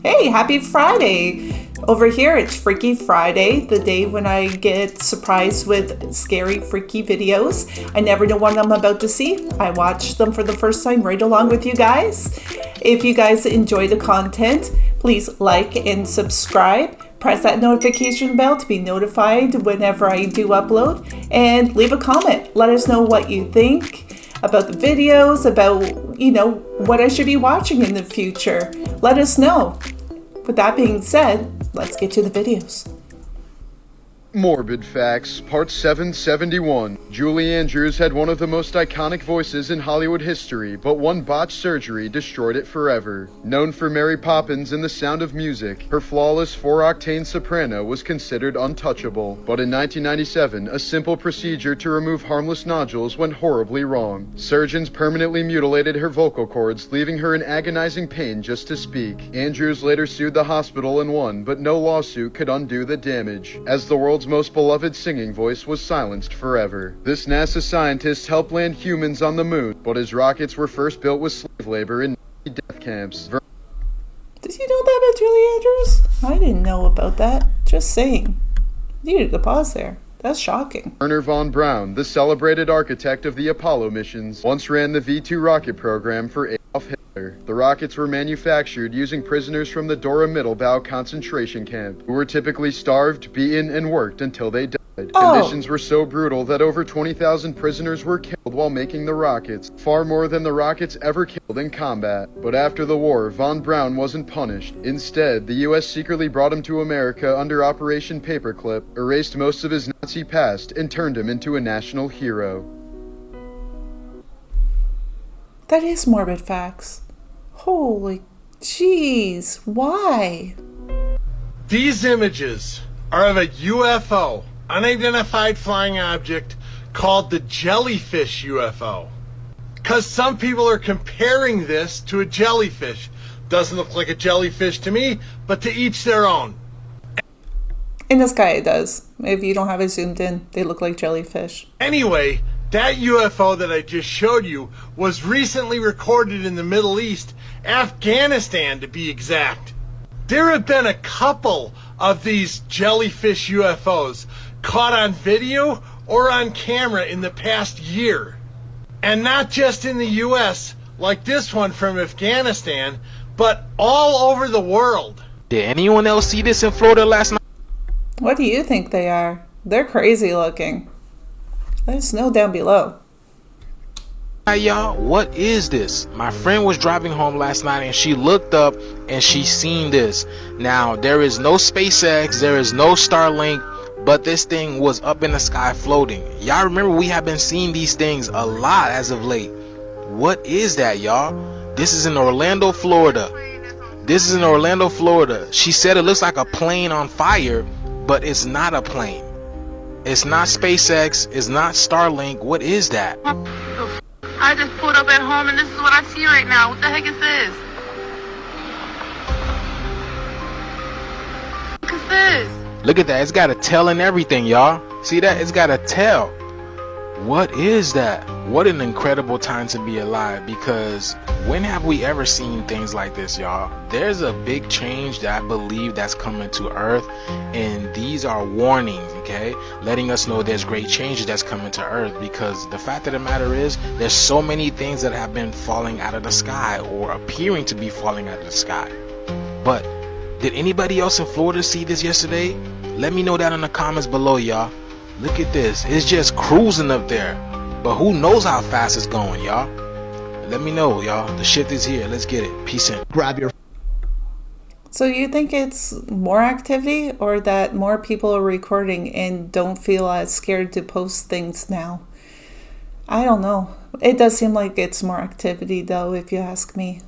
Hey, happy Friday! Over here, it's Freaky Friday, the day when I get surprised with scary, freaky videos. I never know what I'm about to see. I watch them for the first time right along with you guys. If you guys enjoy the content, please like and subscribe. Press that notification bell to be notified whenever I do upload. And leave a comment. Let us know what you think about the videos, about, what I should be watching in the future. Let us know. With that being said, let's get to the videos. Morbid Facts, Part 771. Julie Andrews had one of the most iconic voices in Hollywood history, but one botched surgery destroyed it forever. Known for Mary Poppins and The Sound of Music, her flawless 4-octane soprano was considered untouchable. But in 1997, a simple procedure to remove harmless nodules went horribly wrong. Surgeons permanently mutilated her vocal cords, leaving her in agonizing pain just to speak. Andrews later sued the hospital and won, but no lawsuit could undo the damage, as the world's most beloved singing voice was silenced forever. This NASA scientist helped land humans on the moon, but his rockets were first built with slave labor in death camps. Did you know that about Julie Andrews? I didn't know about that. Just saying. Needed to pause there. That's shocking. Wernher von Braun, the celebrated architect of the Apollo missions, once ran the V-2 rocket program for Adolf Hitler. The rockets were manufactured using prisoners from the Dora Mittelbau concentration camp, who were typically starved, beaten, and worked until they died. Conditions were so brutal that over 20,000 prisoners were killed while making the rockets, far more than the rockets ever killed in combat. But after the war, von Braun wasn't punished. Instead, the US secretly brought him to America under Operation Paperclip, erased most of his Nazi past, and turned him into a national hero. That is morbid facts. Holy jeez, why? These images are of a UFO, unidentified flying object, called the jellyfish UFO. Because some people are comparing this to a jellyfish. Doesn't look like a jellyfish to me, but to each their own. In the sky it does. If you don't have it zoomed in, they look like jellyfish. Anyway, that UFO that I just showed you was recently recorded in the Middle East, Afghanistan to be exact. There have been a couple of these jellyfish UFOs caught on video or on camera in the past year. And not just in the US, like this one from Afghanistan, but all over the world. Did anyone else see this in Florida last night? What do you think they are? They're crazy looking. Let us know down below. Hi y'all, what is this? My friend was driving home last night and she looked up and she seen this. Now there is no SpaceX, there is no Starlink, but this thing was up in the sky floating. Y'all remember we have been seeing these things a lot as of late. What is that, y'all? This is in Orlando, Florida. This is in Orlando, Florida. She said it looks like a plane on fire, but it's not a plane. It's not SpaceX, it's not Starlink. What is that? I just pulled up at home and this is what I see right now. What the heck is this? What is this? Look at that, it's got a tail and everything, y'all. See that? It's got a tail. What is that? What an incredible time to be alive, because when have we ever seen things like this, y'all? There's a big change that I believe that's coming to Earth, and these are warnings, okay? Letting us know there's great changes that's coming to Earth, because the fact of the matter is there's so many things that have been falling out of the sky or appearing to be falling out of the sky. But did anybody else in Florida see this yesterday? Let me know that in the comments below, y'all. Look at this. It's just cruising up there. But who knows how fast it's going, y'all? Let me know, y'all. The shift is here. Let's get it. Peace in. Grab your... So you think it's more activity, or that more people are recording and don't feel as scared to post things now? I don't know. It does seem like it's more activity though, if you ask me.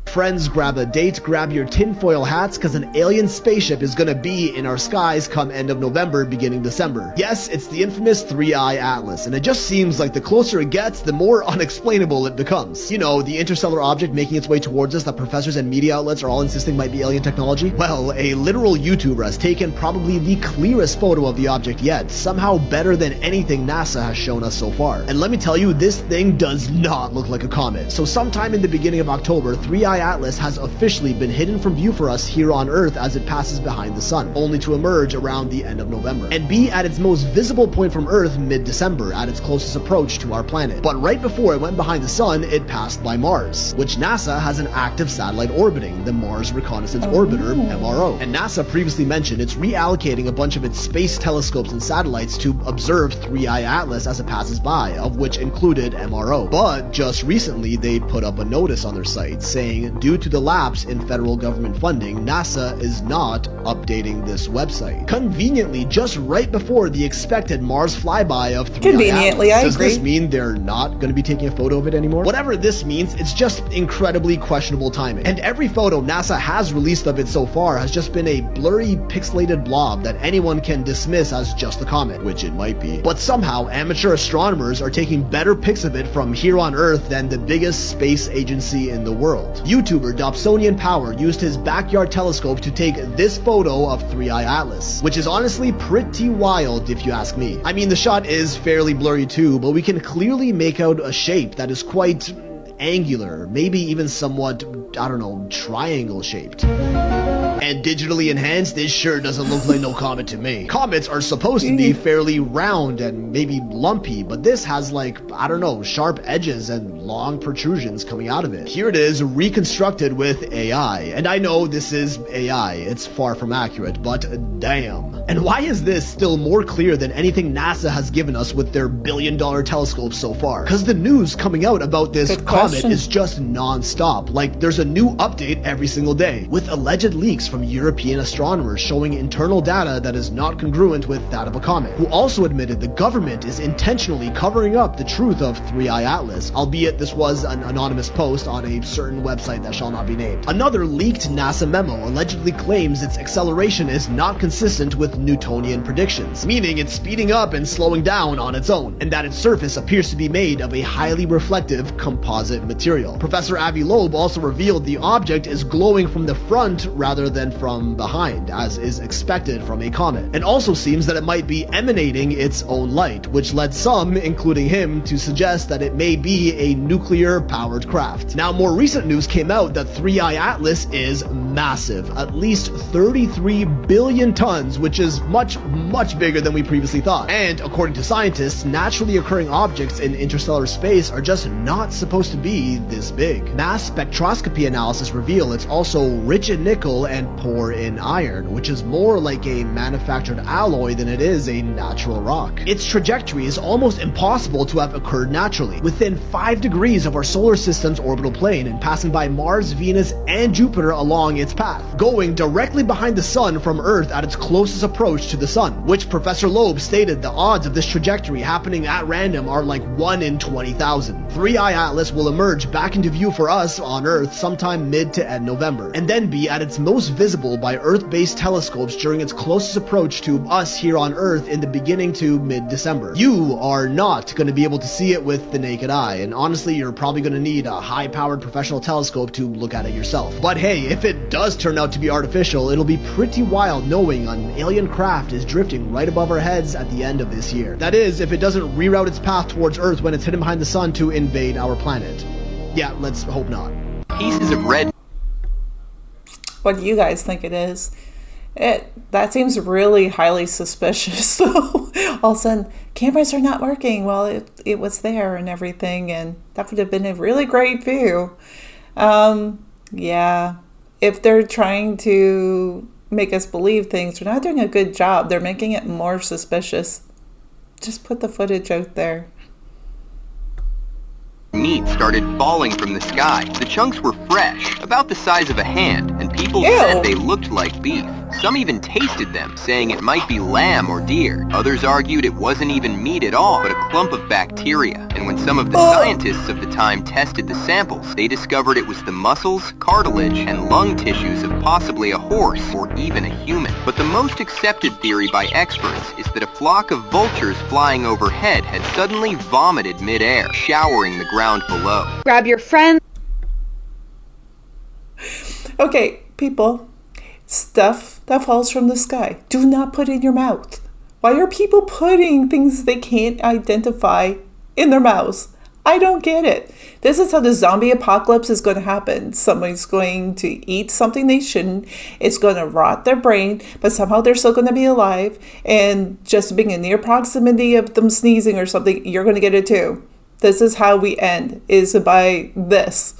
Friends, grab a date, grab your tinfoil hats, because an alien spaceship is gonna be in our skies come end of November, beginning December. Yes, it's the infamous Three-Eye Atlas, and it just seems like the closer it gets, the more unexplainable it becomes. You know, the interstellar object making its way towards us that professors and media outlets are all insisting might be alien technology? Well, a literal YouTuber has taken probably the clearest photo of the object yet, somehow better than anything NASA has shown us so far. And let me tell you, this thing does not look like a comet. So sometime in the beginning of October, Three-Eye Atlas has officially been hidden from view for us here on Earth as it passes behind the sun, only to emerge around the end of November, and be at its most visible point from Earth mid-December at its closest approach to our planet. But right before it went behind the sun, it passed by Mars, which NASA has an active satellite orbiting, the Mars Reconnaissance Orbiter, MRO. And NASA previously mentioned it's reallocating a bunch of its space telescopes and satellites to observe 3i Atlas as it passes by, of which included MRO. But just recently, they put up a notice on their site saying, due to the lapse in federal government funding, NASA is not updating this website. Conveniently, just right before the expected Mars flyby of 3i Conveniently, Atlas. I Does agree. this mean they're not going to be taking a photo of it anymore? Whatever this means, it's just incredibly questionable timing. And every photo NASA has released of it so far has just been a blurry, pixelated blob that anyone can dismiss as just a comet, which it might be. But somehow, amateur astronomers are taking better pics of it from here on Earth than the biggest space agency in the world. YouTuber Dobsonian Power used his backyard telescope to take this photo of 3i Atlas, which is honestly pretty wild if you ask me. I mean, the shot is fairly blurry too, but we can clearly make out a shape that is quite angular, maybe even somewhat, I don't know, triangle shaped. And digitally enhanced, this sure doesn't look like no comet to me. Comets are supposed to be fairly round and maybe lumpy, but this has like, I don't know, sharp edges and long protrusions coming out of it. Here it is, reconstructed with AI. And I know this is AI, it's far from accurate, but damn. And why is this still more clear than anything NASA has given us with their billion-dollar telescopes so far? Because the news coming out about this Good comet question. is just non-stop. Like, there's a new update every single day, with alleged leaks from European astronomers showing internal data that is not congruent with that of a comet, who also admitted the government is intentionally covering up the truth of 3i Atlas, albeit this was an anonymous post on a certain website that shall not be named. Another leaked NASA memo allegedly claims its acceleration is not consistent with Newtonian predictions, meaning it's speeding up and slowing down on its own, and that its surface appears to be made of a highly reflective composite material. Professor Avi Loeb also revealed the object is glowing from the front rather than from behind, as is expected from a comet, and also seems that it might be emanating its own light, which led some, including him, to suggest that it may be a nuclear-powered craft. Now, more recent news came out that 3i Atlas is massive, at least 33 billion tons, which is much bigger than we previously thought. And according to scientists, naturally occurring objects in interstellar space are just not supposed to be this big. Mass spectroscopy analysis reveal it's also rich in nickel and poor in iron, which is more like a manufactured alloy than it is a natural rock. Its trajectory is almost impossible to have occurred naturally, within 5 degrees of our solar system's orbital plane and passing by Mars, Venus, and Jupiter along its path, going directly behind the sun from Earth at its closest approach to the sun, which Professor Loeb stated the odds of this trajectory happening at random are like 1 in 20,000. 3i Atlas will emerge back into view for us on Earth sometime mid to end November, and then be at its most visible by Earth-based telescopes during its closest approach to us here on Earth in the beginning to mid-December. You are not going to be able to see it with the naked eye, and honestly, you're probably going to need a high-powered professional telescope to look at it yourself. But hey, if it does turn out to be artificial, it'll be pretty wild knowing an alien craft is drifting right above our heads at the end of this year. That is, if it doesn't reroute its path towards Earth when it's hidden behind the sun to invade our planet. Yeah, let's hope not. Pieces of red. What do you guys think it is? That seems really highly suspicious. So all of a sudden, cameras are not working while it was there and everything, and that would have been a really great view. Yeah, if they're trying to make us believe things, they're not doing a good job. They're making it more suspicious. Just put the footage out there. Meat started falling from the sky. The chunks were fresh, about the size of a hand, and people Ew. said they looked like beef. Some even tasted them, saying it might be lamb or deer. Others argued it wasn't even meat at all, but a clump of bacteria. And when some of the scientists of the time tested the samples, they discovered it was the muscles, cartilage, and lung tissues of possibly a horse or even a human. But the most accepted theory by experts is that a flock of vultures flying overhead had suddenly vomited midair, showering the ground below. Grab your friend. Okay, people, stuff that falls from the sky, do not put in your mouth. Why are people putting things they can't identify in their mouths? I don't get it. This is how the zombie apocalypse is going to happen. Somebody's going to eat something they shouldn't. It's going to rot their brain, but somehow they're still going to be alive. And just being in near proximity of them sneezing or something, you're going to get it too. This is how we end, is by this.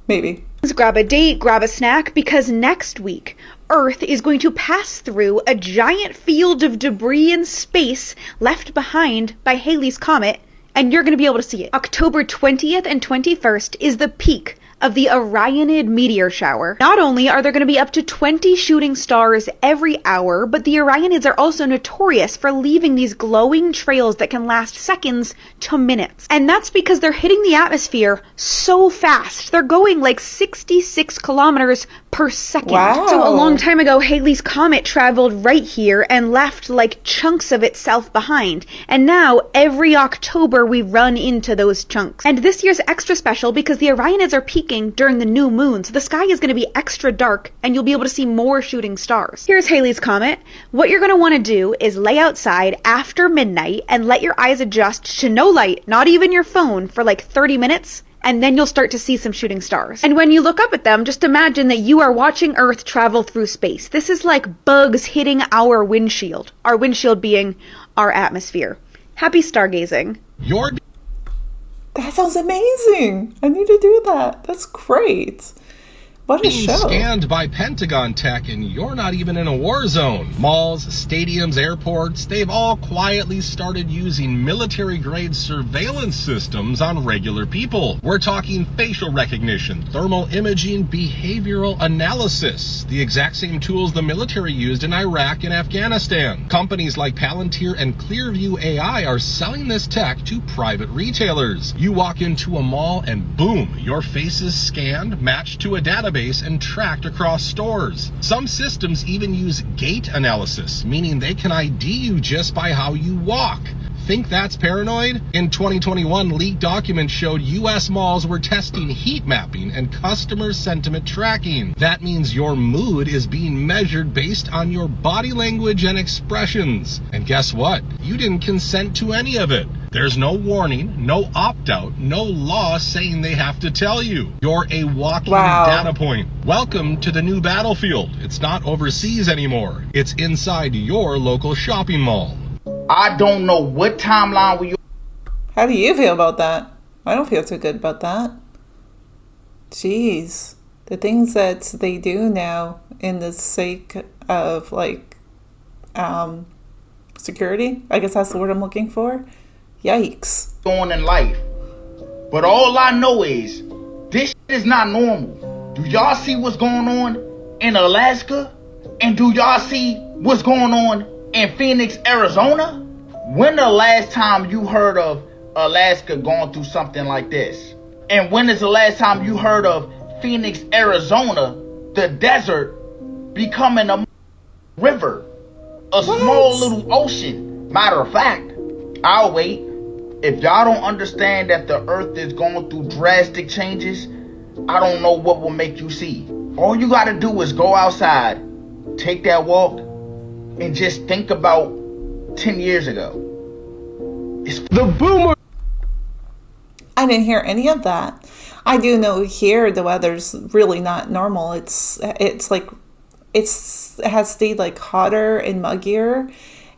Maybe. Grab a date, grab a snack, because next week, Earth is going to pass through a giant field of debris in space left behind by Halley's Comet, and you're going to be able to see it. October 20th and 21st is the peak of the Orionid meteor shower. Not only are there going to be up to 20 shooting stars every hour, but the Orionids are also notorious for leaving these glowing trails that can last seconds to minutes. And that's because they're hitting the atmosphere so fast. They're going like 66 kilometers per second. Wow. So a long time ago, Halley's Comet traveled right here and left like chunks of itself behind. And now every October we run into those chunks. And this year's extra special because the Orionids are peaking during the new moon, so the sky is going to be extra dark and you'll be able to see more shooting stars. Here's Halley's Comet. What you're going to want to do is lay outside after midnight and let your eyes adjust to no light, not even your phone, for like 30 minutes, and then you'll start to see some shooting stars. And when you look up at them, just imagine that you are watching Earth travel through space. This is like bugs hitting our windshield being our atmosphere. Happy stargazing. That sounds amazing. I need to do that. That's great. What a show. Scanned by Pentagon tech, and you're not even in a war zone. Malls, stadiums, airports, they've all quietly started using military-grade surveillance systems on regular people. We're talking facial recognition, thermal imaging, behavioral analysis, the exact same tools the military used in Iraq and Afghanistan. Companies like Palantir and Clearview AI are selling this tech to private retailers. You walk into a mall and boom, your face is scanned, matched to a database, and tracked across stores. Some systems even use gait analysis, meaning they can ID you just by how you walk. Think that's paranoid? In 2021, leaked documents showed U.S. malls were testing heat mapping and customer sentiment tracking. That means your mood is being measured based on your body language and expressions. And guess what? You didn't consent to any of it. There's no warning, no opt-out, no law saying they have to tell you. You're a walking data point. Welcome to the new battlefield. It's not overseas anymore. It's inside your local shopping mall. I don't know what timeline we. How do you feel about that? I don't feel too good about that. Jeez. The things that they do now in the sake of security, I guess that's the word I'm looking for. Yikes. Going in life. But all I know is this is not normal. Do y'all see what's going on in Alaska? And do y'all see what's going on in Phoenix, Arizona? When the last time you heard of Alaska going through something like this? And when is the last time you heard of Phoenix, Arizona, the desert becoming a river, a small little ocean? Matter of fact, I'll wait. If y'all don't understand that the earth is going through drastic changes, I don't know what will make you see. All you gotta do is go outside, take that walk, and just think about 10 years ago. It's the boomer. I didn't hear any of that. I do know here the weather's really not normal. It has stayed like hotter and muggier.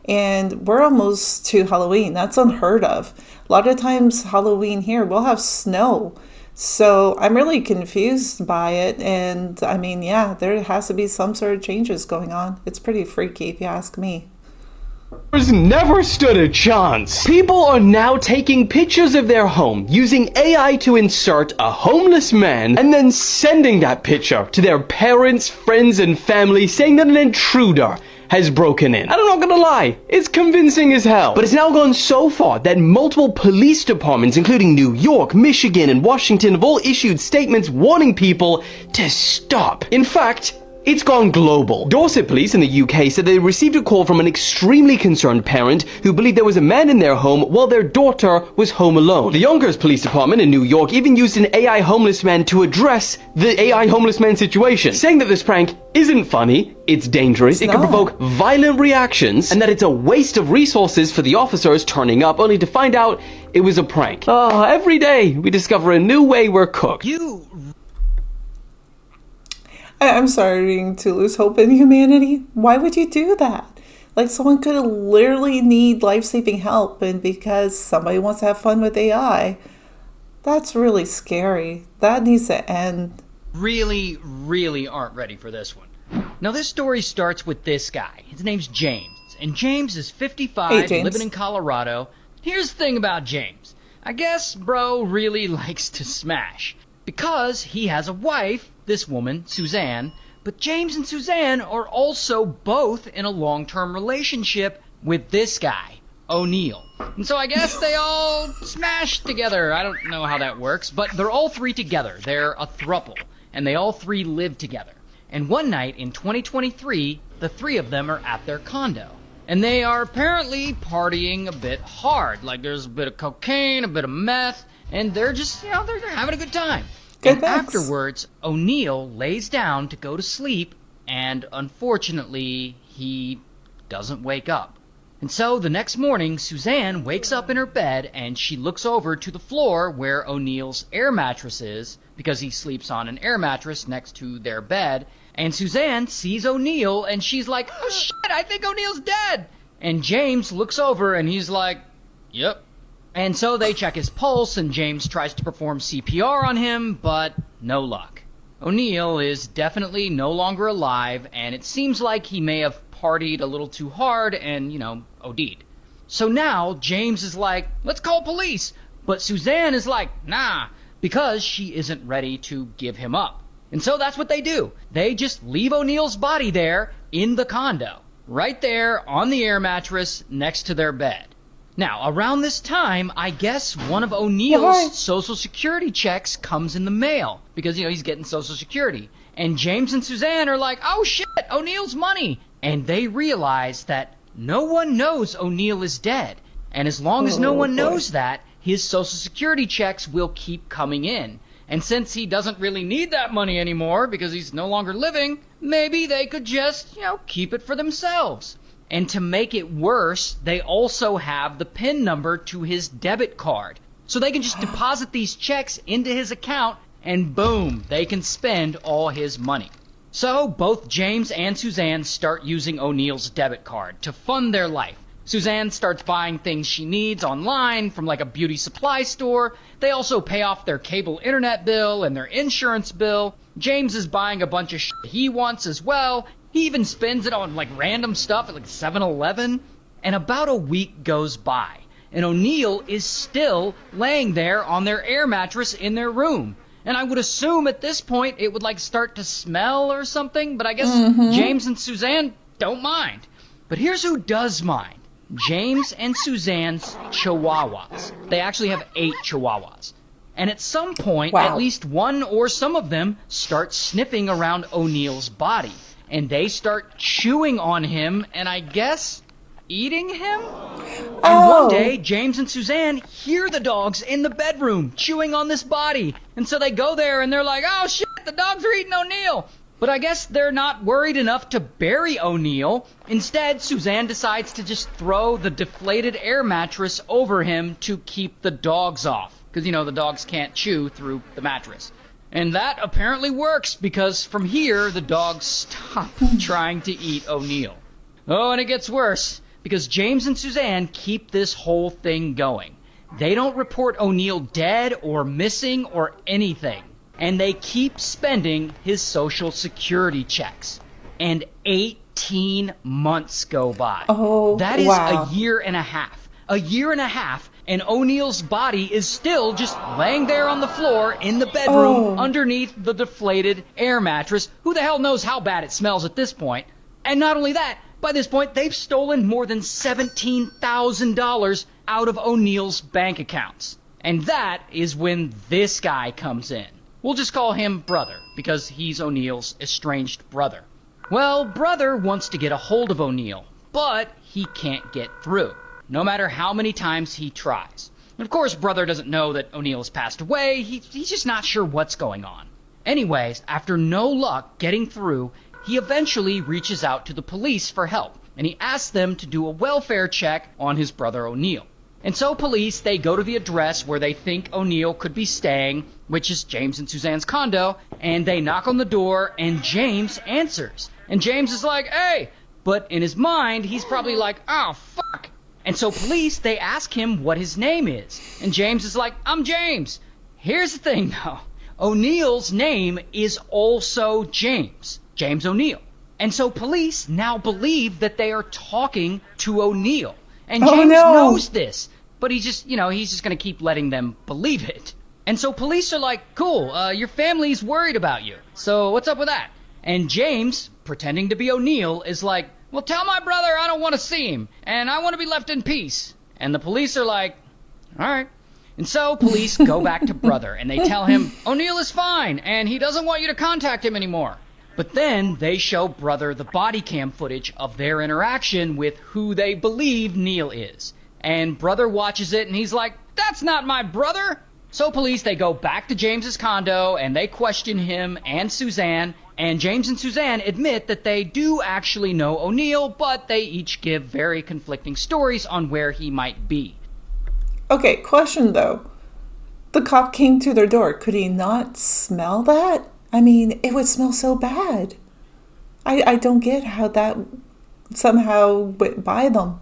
And we're almost to Halloween. That's unheard of. A lot of times Halloween here, we'll have snow. So I'm really confused by it. And I mean, yeah, there has to be some sort of changes going on. It's pretty freaky if you ask me. Never stood a chance. People are now taking pictures of their home using AI to insert a homeless man and then sending that picture to their parents, friends, and family saying that an intruder has broken in. And I'm not gonna lie, it's convincing as hell. But it's now gone so far that multiple police departments, including New York, Michigan, and Washington, have all issued statements warning people to stop. In fact, It's gone global. Dorset police in the UK said they received a call from an extremely concerned parent who believed there was a man in their home while their daughter was home alone. The Yonkers Police Department in New York even used an AI homeless man to address the AI homeless man situation, saying that this prank isn't funny, it's dangerous, it could provoke violent reactions, and that it's a waste of resources for the officers turning up only to find out it was a prank. Every day we discover a new way we're cooked. I'm starting to lose hope in humanity. Why would you do that? Like, someone could literally need life-saving help, and because somebody wants to have fun with AI, that's really scary. That needs to end. Really aren't ready for this one. Now, this story starts with this guy. His name's James, and James is 55, Hey, James. living in Colorado. Here's the thing about James. I guess bro really likes to smash, because he has a wife, this woman, Suzanne, but James and Suzanne are also both in a long-term relationship with this guy, O'Neill. And so I guess they all smash together. I don't know how that works, but they're all three together. They're a throuple, and they all three live together. And one night in 2023, the three of them are at their condo. And they are apparently partying a bit hard. Like, there's a bit of cocaine, a bit of meth, and they're just, they're having a good time. And afterwards, O'Neill lays down to go to sleep, and unfortunately, he doesn't wake up. And so the next morning, Suzanne wakes up in her bed, and she looks over to the floor where O'Neill's air mattress is, because he sleeps on an air mattress next to their bed. And Suzanne sees O'Neill, and she's like, "Oh shit, I think O'Neill's dead!" And James looks over, and he's like, "Yep." And so they check his pulse, and James tries to perform CPR on him, but no luck. O'Neill is definitely no longer alive, and it seems like he may have partied a little too hard and, OD'd. So now James is like, "Let's call police." But Suzanne is like, "Nah," because she isn't ready to give him up. And so that's what they do. They just leave O'Neill's body there in the condo, right there on the air mattress next to their bed. Now, around this time, I guess one of O'Neill's Social Security checks comes in the mail because, he's getting Social Security. And James and Suzanne are like, "Oh shit, O'Neill's money." And they realize that no one knows O'Neill is dead. And as long as no one knows that, his Social Security checks will keep coming in. And since he doesn't really need that money anymore because he's no longer living, maybe they could just, keep it for themselves. And to make it worse, they also have the PIN number to his debit card. So they can just deposit these checks into his account, and boom, they can spend all his money. So both James and Suzanne start using O'Neill's debit card to fund their life. Suzanne starts buying things she needs online from like a beauty supply store. They also pay off their cable internet bill and their insurance bill. James is buying a bunch of shit he wants as well. He even spends it on like random stuff at like 7-Eleven. And about a week goes by, and O'Neill is still laying there on their air mattress in their room. And I would assume at this point it would like start to smell or something, but I guess James and Suzanne don't mind. But here's who does mind. James and Suzanne's chihuahuas. They actually have 8 chihuahuas. And at some point, at least one or some of them start sniffing around O'Neill's body. And they start chewing on him and I guess eating him? And one day, James and Suzanne hear the dogs in the bedroom chewing on this body. And so they go there and they're like, "Oh shit, the dogs are eating O'Neill." But I guess they're not worried enough to bury O'Neill. Instead, Suzanne decides to just throw the deflated air mattress over him to keep the dogs off. Because, the dogs can't chew through the mattress. And that apparently works because from here, the dogs stop trying to eat O'Neill. Oh, and it gets worse because James and Suzanne keep this whole thing going. They don't report O'Neill dead or missing or anything. And they keep spending his Social Security checks. And 18 months go by. That is a year and a half. A year and a half, and O'Neill's body is still just laying there on the floor in the bedroom underneath the deflated air mattress. Who the hell knows how bad it smells at this point? And not only that, by this point, they've stolen more than $17,000 out of O'Neill's bank accounts. And that is when this guy comes in. We'll just call him Brother, because he's O'Neill's estranged brother. Well, brother wants to get a hold of O'Neill, but he can't get through, no matter how many times he tries. And of course, brother doesn't know that O'Neill has passed away. He's just not sure what's going on. Anyways, after no luck getting through, he eventually reaches out to the police for help, and he asks them to do a welfare check on his brother O'Neill. And so police, they go to the address where they think O'Neill could be staying, which is James and Suzanne's condo, and they knock on the door, and James answers. And James is like, hey, but in his mind, he's probably like, oh, fuck. And so police, they ask him what his name is. And James is like, I'm James. Here's the thing, though. O'Neill's name is also James O'Neill. And so police now believe that they are talking to O'Neill. And James knows this, but he's just going to keep letting them believe it. And so police are like, cool, your family's worried about you. So what's up with that? And James, pretending to be O'Neill, is like, well, tell my brother I don't want to see him, and I want to be left in peace. And the police are like, all right. And so police go back to brother, and they tell him O'Neill is fine, and he doesn't want you to contact him anymore. But then they show brother the body cam footage of their interaction with who they believe Neil is. And brother watches it, and he's like, that's not my brother. So police, they go back to James's condo, and they question him and Suzanne. And James and Suzanne admit that they do actually know O'Neill, but they each give very conflicting stories on where he might be. Okay, question though. The cop came to their door. Could he not smell that? I mean, it would smell so bad. I don't get how that somehow went by them.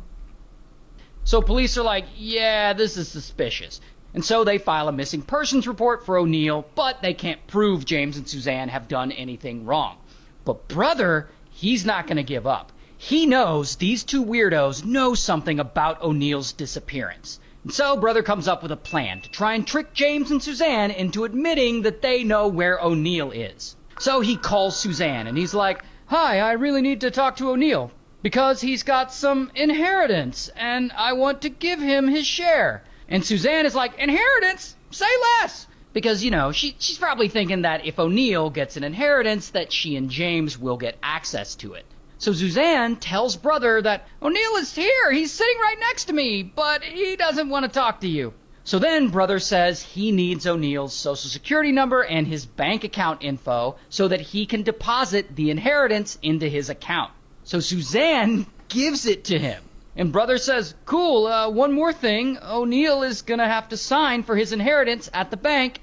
So police are like, yeah, this is suspicious. And so they file a missing persons report for O'Neill, but they can't prove James and Suzanne have done anything wrong. But brother, he's not going to give up. He knows these two weirdos know something about O'Neill's disappearance. And so brother comes up with a plan to try and trick James and Suzanne into admitting that they know where O'Neill is. So he calls Suzanne and he's like, hi, I really need to talk to O'Neill because he's got some inheritance and I want to give him his share. And Suzanne is like, inheritance? Say less! Because, she's probably thinking that if O'Neill gets an inheritance, that she and James will get access to it. So Suzanne tells brother that O'Neill is here, he's sitting right next to me, but he doesn't want to talk to you. So then brother says he needs O'Neill's social security number and his bank account info so that he can deposit the inheritance into his account. So Suzanne gives it to him. And brother says, cool, one more thing, O'Neill is going to have to sign for his inheritance at the bank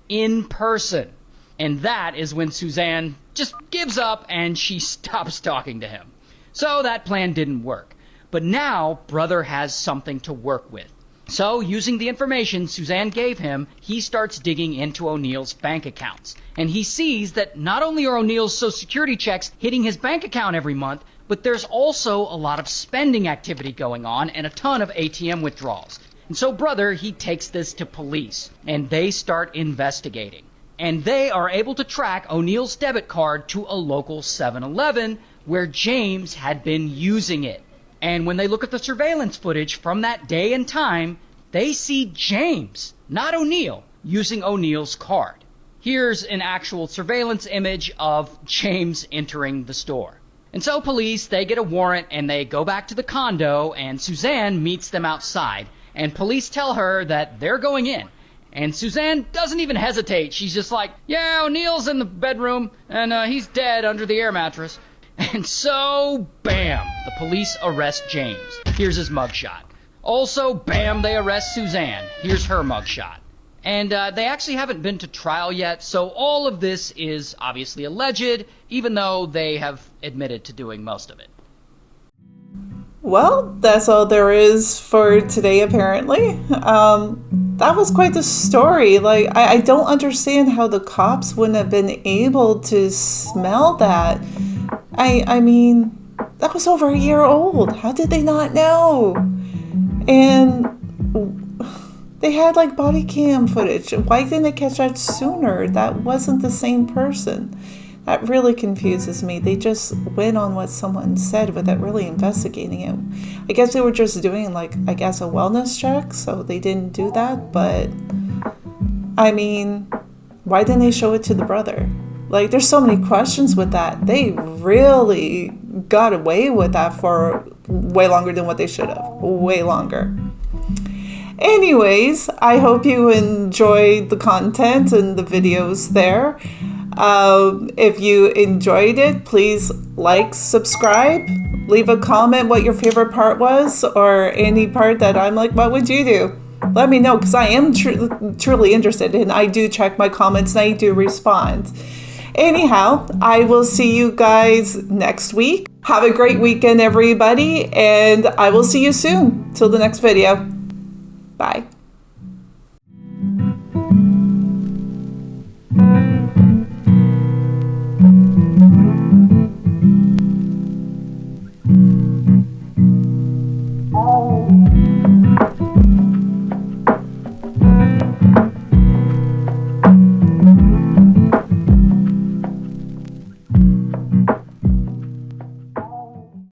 in person. And that is when Suzanne just gives up and she stops talking to him. So that plan didn't work. But now brother has something to work with. So using the information Suzanne gave him, he starts digging into O'Neill's bank accounts. And he sees that not only are O'Neill's social security checks hitting his bank account every month, but there's also a lot of spending activity going on and a ton of ATM withdrawals. And so brother, he takes this to police and they start investigating. And they are able to track O'Neill's debit card to a local 7-Eleven where James had been using it. And when they look at the surveillance footage from that day and time, they see James, not O'Neill, using O'Neill's card. Here's an actual surveillance image of James entering the store. And so police, they get a warrant and they go back to the condo and Suzanne meets them outside. And police tell her that they're going in. And Suzanne doesn't even hesitate. She's just like, yeah, O'Neill's in the bedroom and he's dead under the air mattress. And so, bam, the police arrest James. Here's his mugshot. Also, bam, they arrest Suzanne. Here's her mugshot. And they actually haven't been to trial yet, so all of this is obviously alleged, even though they have admitted to doing most of it. Well, that's all there is for today, apparently. That was quite the story. Like, I don't understand how the cops wouldn't have been able to smell that. I mean, that was over a year old. How did they not know? And they had like body cam footage. Why didn't they catch that sooner? That wasn't the same person. That really confuses me. They just went on what someone said without really investigating it. I guess they were just doing a wellness check, so they didn't do that. But I mean, why didn't they show it to the brother? Like, there's so many questions with that. They really got away with that for way longer than what they should have. Way longer. Anyways, I hope you enjoyed the content and the videos there. If you enjoyed it, please like, subscribe, leave a comment what your favorite part was, or any part that I'm like, what would you do? Let me know, because I am truly interested, and I do check my comments and I do respond. Anyhow, I will see you guys next week. Have a great weekend, everybody, and I will see you soon. Till the next video. Bye.